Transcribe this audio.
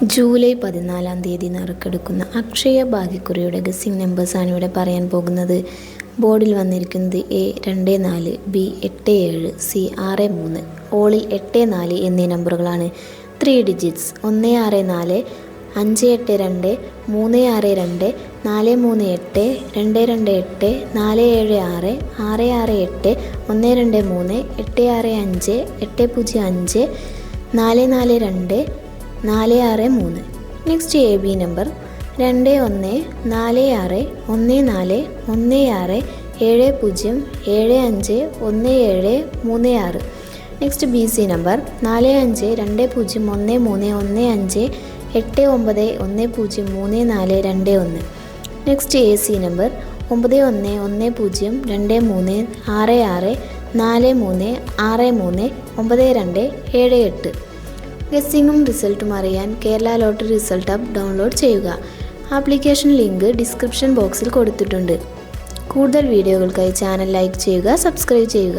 July 14-ാം തീയതി നറുക്കെടുക്കുന്ന Akshaya ഭാഗ്യക്കുറിയുടെ guessing നമ്പേഴ്സാണ് ഇവിടെ പറയാൻ പോകുന്നത്. ബോർഡിൽ വന്നിരിക്കുന്നത് A24, B87, C63, ഓളിൽ 84 എന്നീ നമ്പറുകളാണ്. 3 digits 164, 582, 362, 438, 228, 476, 668, 123, 865, 805, 442, 463. Next AB number 21461670751736. Next BC number 4520151589103421. Next AC number 9110236643639278. ഗസ്സിങ്ങും റിസൾട്ടും അറിയാൻ Kerala lottery result app download ചെയ്യുക. ആപ്ലിക്കേഷൻ ലിങ്ക് ഡിസ്ക്രിപ്ഷൻ ബോക്സിൽ കൊടുത്തിട്ടുണ്ട്. കൂടുതൽ വീഡിയോകൾക്കായി ചാനൽ ലൈക്ക് ചെയ്യുക, സബ്സ്ക്രൈബ് ചെയ്യുക.